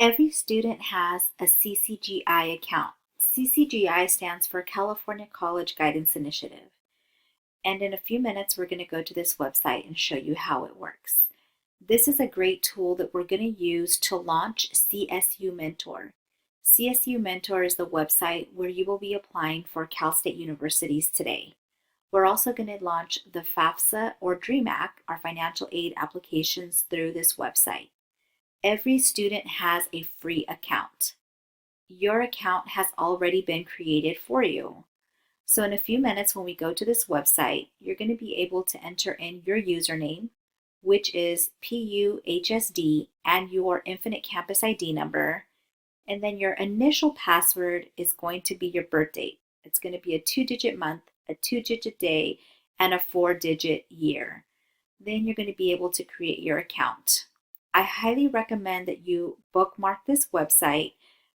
Every student has a CCGI account. CCGI stands for California College Guidance Initiative. And in a few minutes, we're going to go to this website and show you how it works. This is a great tool that we're going to use to launch CSU Mentor. CSU Mentor is the website where you will be applying for Cal State universities today. We're also going to launch the FAFSA or DREAM Act, our financial aid applications, through this website. Every student has a free account. Your account has already been created for you. So in a few minutes when we go to this website, you're going to be able to enter in your username, which is PUHSD, and your Infinite Campus ID number. And then your initial password is going to be your birth date. It's going to be a 2-digit month, a 2-digit day, and a 4-digit year. Then you're going to be able to create your account. I highly recommend that you bookmark this website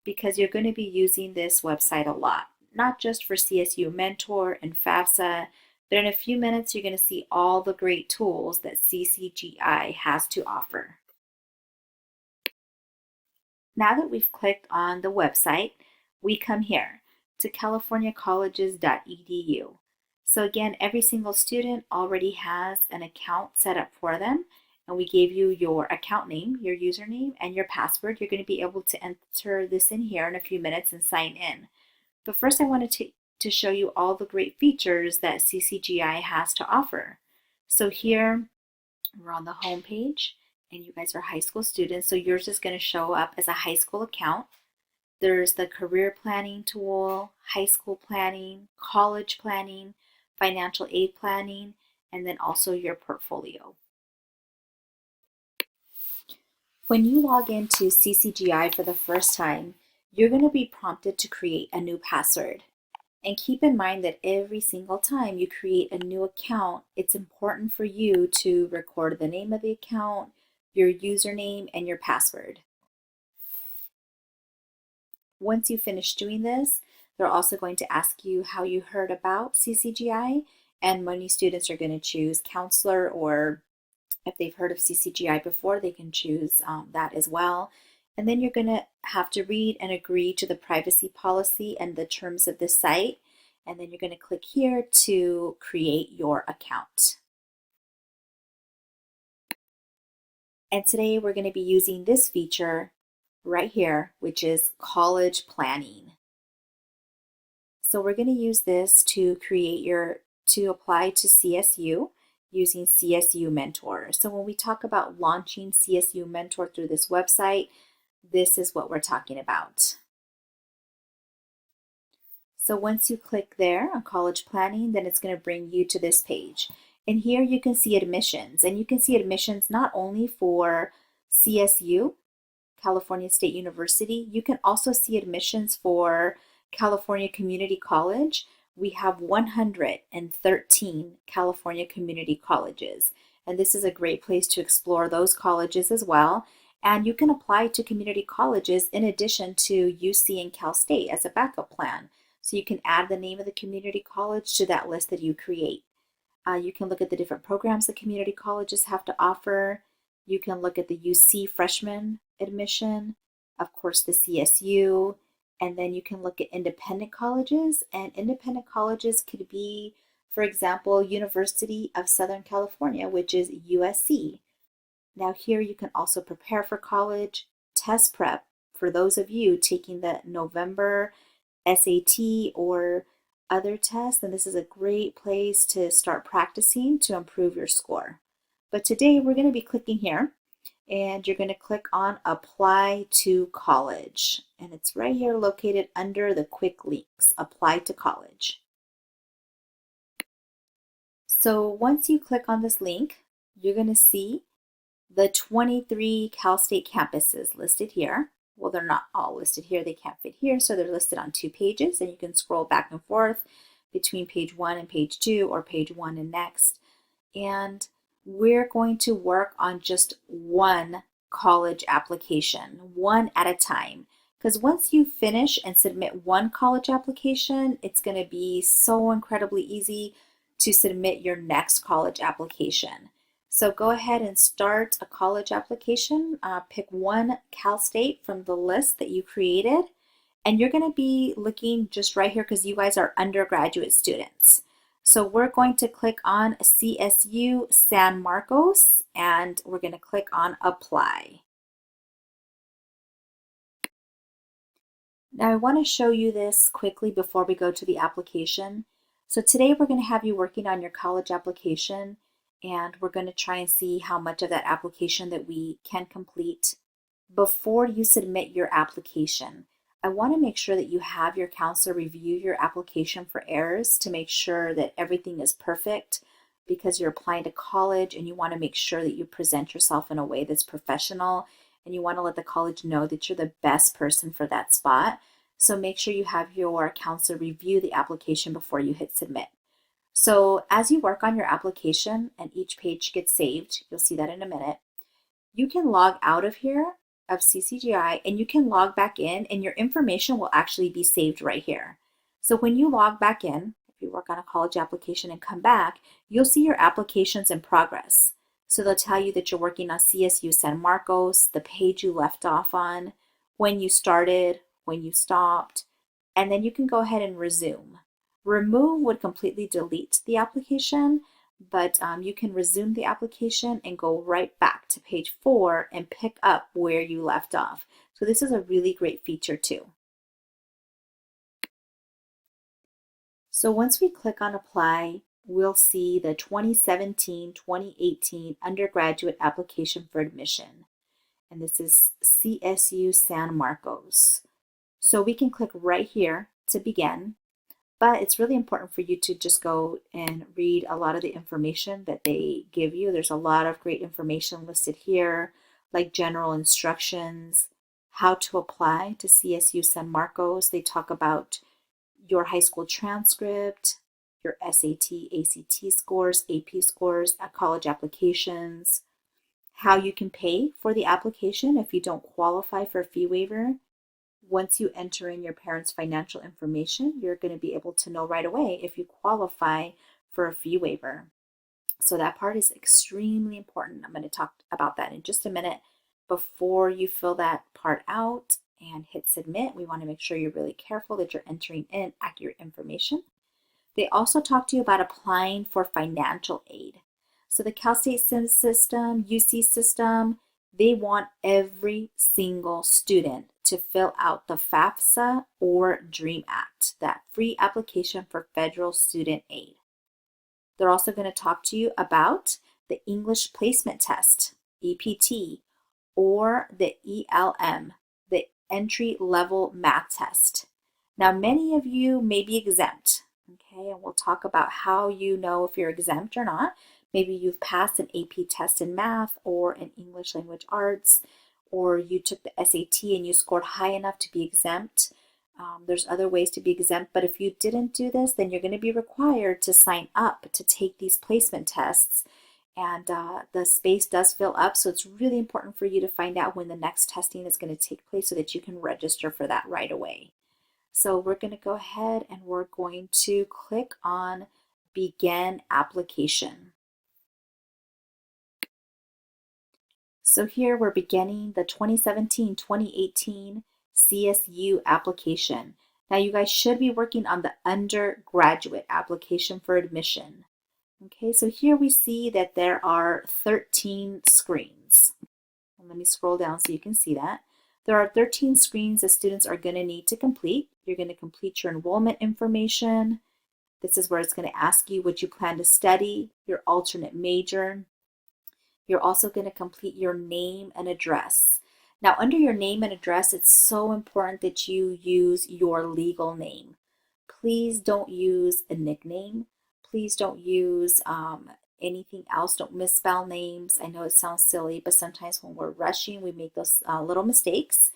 because you're going to be using this website a lot, not just for CSU Mentor and FAFSA, but in a few minutes you're going to see all the great tools that CCGI has to offer. Now that we've clicked on the website, we come here to californiacolleges.edu. So again, every single student already has an account set up for them, and we gave you your account name, your username, and your password. You're going to be able to enter this in here in a few minutes and sign in. But first I wanted to show you all the great features that CCGI has to offer. So here we're on the home page, and you guys are high school students, so yours is going to show up as a high school account. There's the career planning tool, high school planning, college planning, financial aid planning, and then also your portfolio. When you log into CCGI for the first time, you're going to be prompted to create a new password. And keep in mind that every single time you create a new account, it's important for you to record the name of the account, your username, and your password. Once you finish doing this, they're also going to ask you how you heard about CCGI, and many students are going to choose counselor, or if they've heard of CCGI before, they can choose that as well. And then you're going to have to read and agree to the privacy policy and the terms of the site. And then you're going to click here to create your account. And today we're going to be using this feature right here, which is college planning. So we're going to use this to apply to CSU using CSU Mentor. So when we talk about launching CSU Mentor through this website, this is what we're talking about. So once you click there on college planning, then it's going to bring you to this page. And here you can see admissions, and you can see admissions not only for CSU, California State University, you can also see admissions for California Community College. We have 113 California community colleges, and this is a great place to explore those colleges as well. And you can apply to community colleges in addition to UC and Cal State as a backup plan. So you can add the name of the community college to that list that you create. You can look at the different programs that community colleges have to offer. You can look at the UC freshman admission, of course the CSU, and then you can look at independent colleges. And independent colleges could be, for example, University of Southern California, which is USC. Now here you can also prepare for college, test prep for those of you taking the November SAT or other tests, and this is a great place to start practicing to improve your score. But today we're going to be clicking here, and you're going to click on Apply to College, and it's right here located under the quick links, Apply to College. So once you click on this link, you're going to see the 23 Cal State campuses listed here. Well, they're not all listed here. They can't fit here, so they're listed on 2 pages, and you can scroll back and forth between page 1 and page 2, or page 1 and next. And we're going to work on just one college application, one at a time. Because once you finish and submit one college application, it's going to be so incredibly easy to submit your next college application. So go ahead and start a college application. Pick one Cal State from the list that you created. And you're going to be looking just right here because you guys are undergraduate students. So we're going to click on CSU San Marcos and we're going to click on apply. Now I want to show you this quickly before we go to the application. So today we're going to have you working on your college application and we're going to try and see how much of that application that we can complete before you submit your application. I want to make sure that you have your counselor review your application for errors to make sure that everything is perfect because you're applying to college and you want to make sure that you present yourself in a way that's professional and you want to let the college know that you're the best person for that spot. So make sure you have your counselor review the application before you hit submit. So as you work on your application and each page gets saved, you'll see that in a minute, you can log out of here of CCGI and you can log back in and your information will actually be saved right here. So when you log back in, if you work on a college application and come back, you'll see your applications in progress. So they'll tell you that you're working on CSU San Marcos, the page you left off on, when you started, when you stopped, and then you can go ahead and resume. Remove would completely delete the application, but you can resume the application and go right back to page 4 and pick up where you left off. So this is a really great feature too. So once we click on apply, we'll see the 2017-2018 undergraduate application for admission. And this is CSU San Marcos. So we can click right here to begin. But it's really important for you to just go and read a lot of the information that they give you. There's a lot of great information listed here, like general instructions, how to apply to CSU San Marcos. They talk about your high school transcript, your SAT, ACT scores, AP scores, college applications, how you can pay for the application if you don't qualify for a fee waiver. Once you enter in your parents' financial information, you're going to be able to know right away if you qualify for a fee waiver. So that part is extremely important. I'm going to talk about that in just a minute. Before you fill that part out and hit submit, we want to make sure you're really careful that you're entering in accurate information. They also talk to you about applying for financial aid. So the Cal State system, UC system, they want every single student to fill out the FAFSA or DREAM Act, that free application for federal student aid. They're also going to talk to you about the English placement test, EPT, or the ELM, the entry level math test. Now, many of you may be exempt, okay, and we'll talk about how you know if you're exempt or not. Maybe you've passed an AP test in math or in English language arts, or you took the SAT and you scored high enough to be exempt. There's other ways to be exempt, but if you didn't do this, then you're going to be required to sign up to take these placement tests. And the space does fill up, so it's really important for you to find out when the next testing is going to take place so that you can register for that right away. So we're going to go ahead and we're going to click on Begin Application. So here we're beginning the 2017-2018 CSU application. Now you guys should be working on the undergraduate application for admission. Okay, so here we see that there are 13 screens. And let me scroll down so you can see that. There are 13 screens that students are going to need to complete. You're going to complete your enrollment information. This is where it's going to ask you what you plan to study, your alternate major. You're also going to complete your name and address. Now, under your name and address, it's so important that you use your legal name. Please don't use a nickname. Please don't use anything else. Don't misspell names. I know it sounds silly, but sometimes when we're rushing, we make those little mistakes.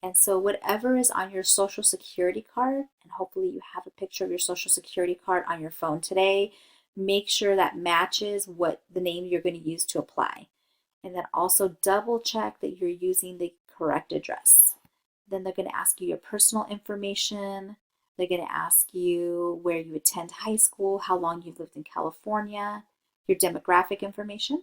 And so whatever is on your social security card, and hopefully you have a picture of your social security card on your phone today, make sure that matches what the name you're going to use to apply. And then also double check that you're using the correct address. Then they're going to ask you your personal information. They're going to ask you where you attend high school, how long you've lived in California, your demographic information.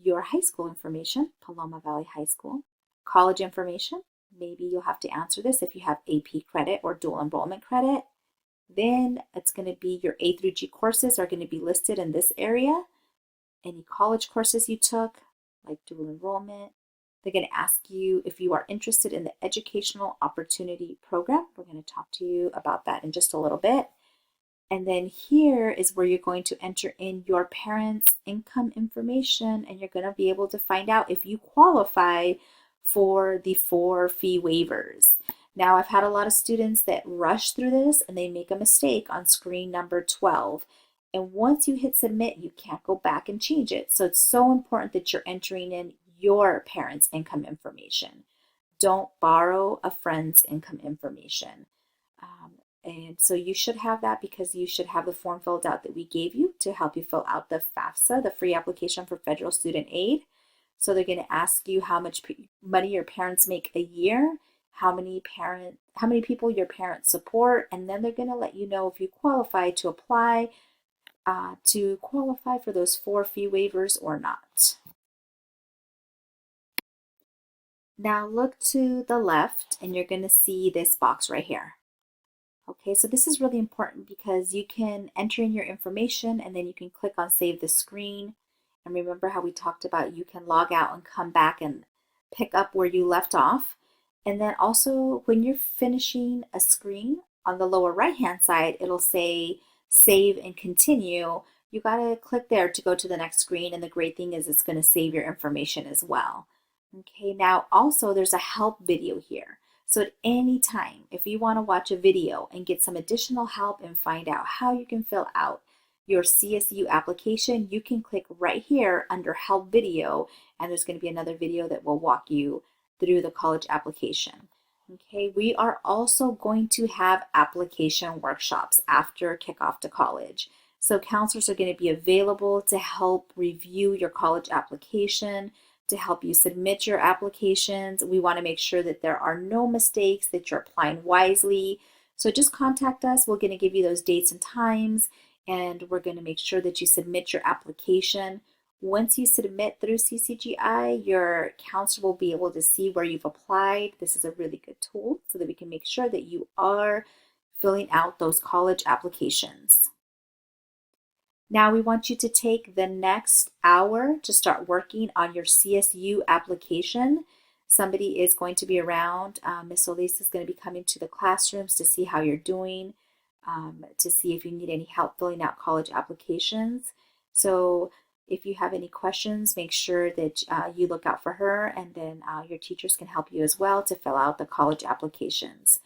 your high school information, Paloma Valley High School, college information. Maybe you'll have to answer this if you have AP credit or dual enrollment credit. Then it's going to be your A through G courses are going to be listed in this area. Any college courses you took, like dual enrollment. They're going to ask you if you are interested in the Educational Opportunity Program. We're going to talk to you about that in just a little bit. And then here is where you're going to enter in your parents' income information, and you're going to be able to find out if you qualify for the 4 fee waivers. Now, I've had a lot of students that rush through this and they make a mistake on screen number 12. And once you hit submit, you can't go back and change it. So it's so important that you're entering in your parents' income information. Don't borrow a friend's income information. And so you should have that because you should have the form filled out that we gave you to help you fill out the FAFSA, the free application for federal student aid. So they're going to ask you how much money your parents make a year, how many people your parents support, and then they're going to let you know if you qualify to apply for those 4 fee waivers or not. Now look to the left and you're going to see this box right here. Okay, so this is really important because you can enter in your information and then you can click on Save the Screen. And remember how we talked about you can log out and come back and pick up where you left off. And then also when you're finishing a screen on the lower right-hand side, it'll say Save and Continue. You got to click there to go to the next screen. And the great thing is it's going to save your information as well. Okay, now also there's a help video here. So at any time, if you want to watch a video and get some additional help and find out how you can fill out your CSU application, you can click right here under Help Video, and there's going to be another video that will walk you through the college application. Okay, we are also going to have application workshops after kickoff to college. So counselors are going to be available to help review your college application, to help you submit your applications. We want to make sure that there are no mistakes, that you're applying wisely. So just contact us. We're going to give you those dates and times, and we're going to make sure that you submit your application. Once you submit through CCGI, your counselor will be able to see where you've applied. This is a really good tool so that we can make sure that you are filling out those college applications. Now we want you to take the next hour to start working on your CSU application. Somebody is going to be around. Miss Solis is going to be coming to the classrooms to see how you're doing, to see if you need any help filling out college applications. So if you have any questions, make sure that you look out for her, and then your teachers can help you as well to fill out the college applications.